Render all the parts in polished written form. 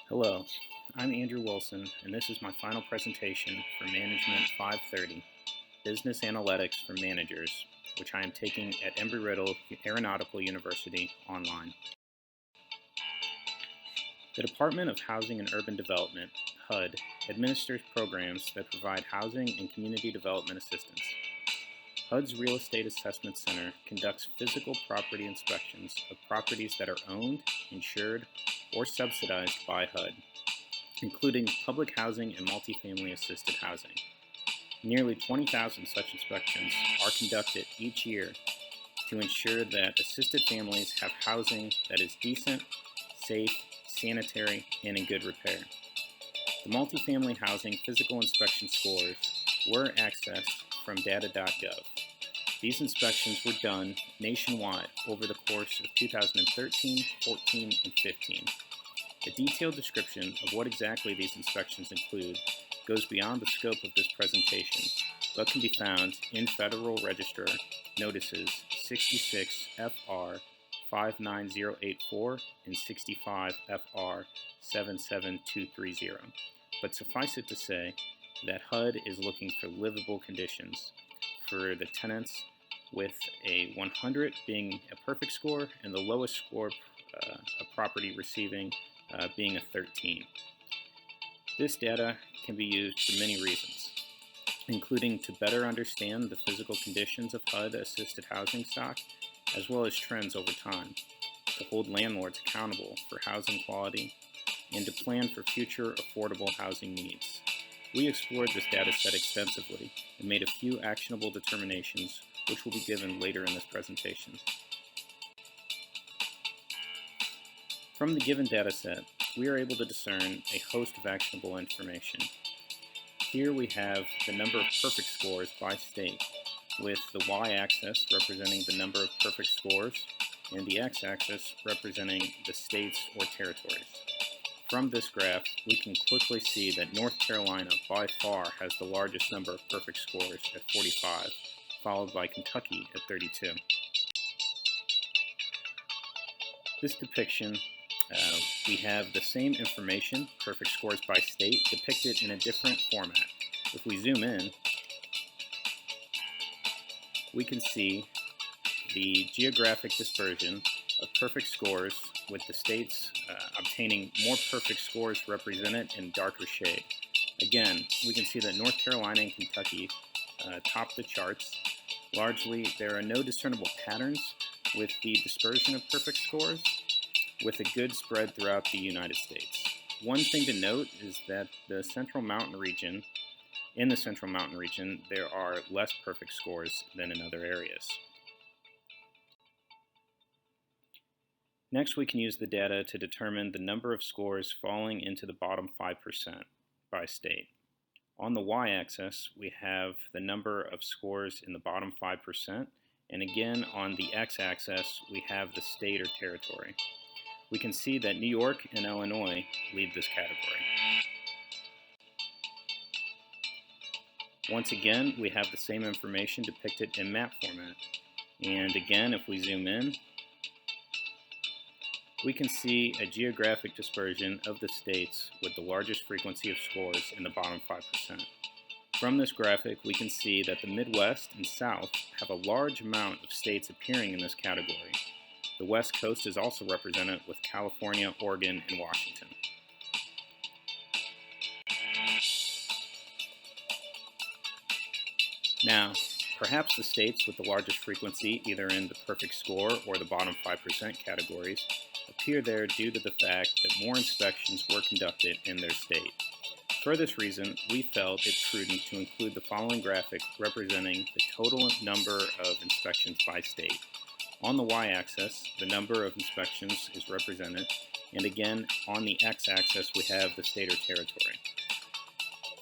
Hello, I'm Andrew Wilson, and this is my final presentation for Management 530, Business Analytics for Managers, which I am taking at Embry-Riddle Aeronautical University online. The Department of Housing and Urban Development, HUD, administers programs that provide housing and community development assistance. HUD's Real Estate Assessment Center conducts physical property inspections of properties that are owned, insured, or subsidized by HUD, including public housing and multifamily assisted housing. Nearly 20,000 such inspections are conducted each year to ensure that assisted families have housing that is decent, safe, sanitary, and in good repair. The multifamily housing physical inspection scores were accessed from data.gov. These inspections were done nationwide over the course of 2013, 14, and 15. A detailed description of what exactly these inspections include goes beyond the scope of this presentation, but can be found in Federal Register Notices 66 FR 59084 and 65 FR 77230. But suffice it to say that HUD is looking for livable conditions for the tenants, with a 100 being a perfect score and the lowest score a property receiving being a 13. This data can be used for many reasons, including to better understand the physical conditions of HUD-assisted housing stock, as well as trends over time, to hold landlords accountable for housing quality, and to plan for future affordable housing needs. We explored this data set extensively and made a few actionable determinations, which will be given later in this presentation. From the given data set, we are able to discern a host of actionable information. Here we have the number of perfect scores by state, with the y-axis representing the number of perfect scores and the x-axis representing the states or territories. From this graph, we can quickly see that North Carolina by far has the largest number of perfect scores at 45, followed by Kentucky at 32. This depiction, we have the same information, perfect scores by state, depicted in a different format. If we zoom in, we can see the geographic dispersion of perfect scores, with the states obtaining more perfect scores represented in darker shade. Again, we can see that North Carolina and Kentucky top the charts. Largely, there are no discernible patterns with the dispersion of perfect scores, with a good spread throughout the United States. One thing to note is that in the Central Mountain region, there are less perfect scores than in other areas. Next, we can use the data to determine the number of scores falling into the bottom 5% by state. On the y-axis, we have the number of scores in the bottom 5%, and again on the x-axis, we have the state or territory. We can see that New York and Illinois lead this category. Once again, we have the same information depicted in map format. And again, if we zoom in, we can see a geographic dispersion of the states with the largest frequency of scores in the bottom 5%. From this graphic, we can see that the Midwest and South have a large amount of states appearing in this category. The West Coast is also represented with California, Oregon, and Washington. Now, perhaps the states with the largest frequency, either in the perfect score or the bottom 5% categories, appear there due to the fact that more inspections were conducted in their state. For this reason, we felt it prudent to include the following graphic representing the total number of inspections by state. On the y-axis, the number of inspections is represented, and again, on the x-axis, we have the state or territory.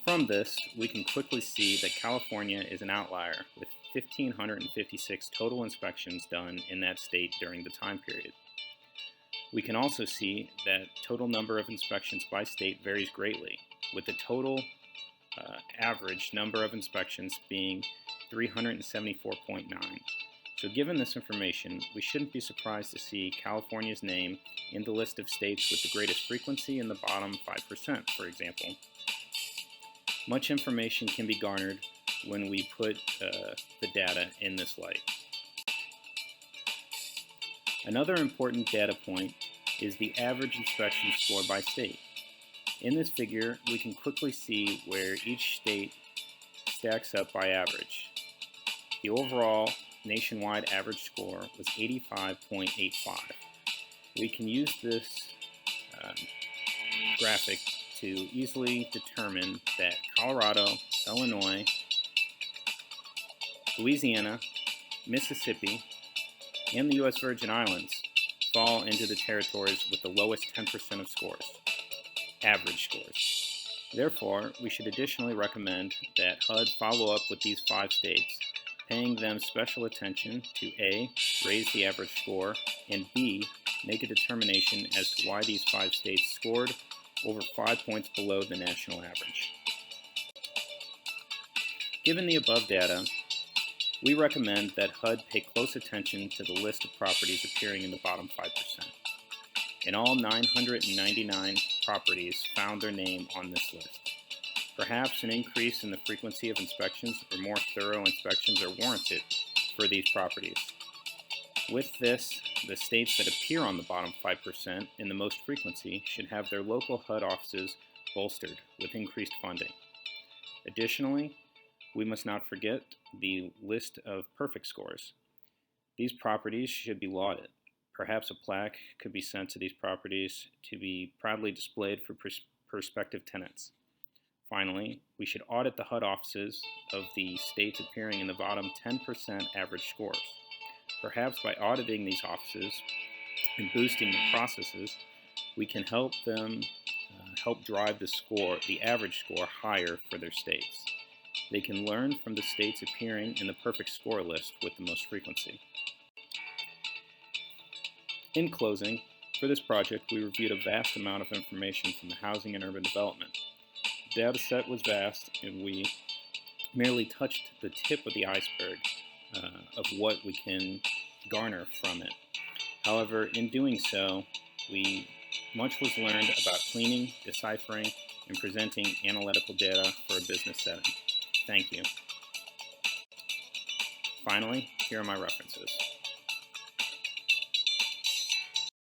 From this, we can quickly see that California is an outlier, with 1,556 total inspections done in that state during the time period. We can also see that total number of inspections by state varies greatly, with the total average number of inspections being 374.9. So given this information, we shouldn't be surprised to see California's name in the list of states with the greatest frequency in the bottom 5%, for example. Much information can be garnered when we put the data in this light. Another important data point is the average inspection score by state. In this figure, we can quickly see where each state stacks up by average. The overall nationwide average score was 85.85. We can use this graphic to easily determine that Colorado, Illinois, Louisiana, Mississippi, and the U.S. Virgin Islands fall into the territories with the lowest 10% of scores, average scores. Therefore, we should additionally recommend that HUD follow up with these 5 states, paying them special attention to A, raise the average score, and B, make a determination as to why these 5 states scored over 5 points below the national average. Given the above data, we recommend that HUD pay close attention to the list of properties appearing in the bottom 5%. And all 999 properties found their name on this list. Perhaps an increase in the frequency of inspections or more thorough inspections are warranted for these properties. With this, the states that appear on the bottom 5% in the most frequency should have their local HUD offices bolstered with increased funding. Additionally, we must not forget the list of perfect scores. These properties should be lauded. Perhaps a plaque could be sent to these properties to be proudly displayed for prospective tenants. Finally, we should audit the HUD offices of the states appearing in the bottom 10% average scores. Perhaps by auditing these offices and boosting the processes, we can help them help drive the average score higher for their states. They can learn from the states appearing in the perfect score list with the most frequency. In closing, for this project, we reviewed a vast amount of information from the Housing and Urban Development. The data set was vast, and we merely touched the tip of the iceberg of what we can garner from it. However, in doing so, much was learned about cleaning, deciphering, and presenting analytical data for a business setting. Thank you. Finally, here are my references.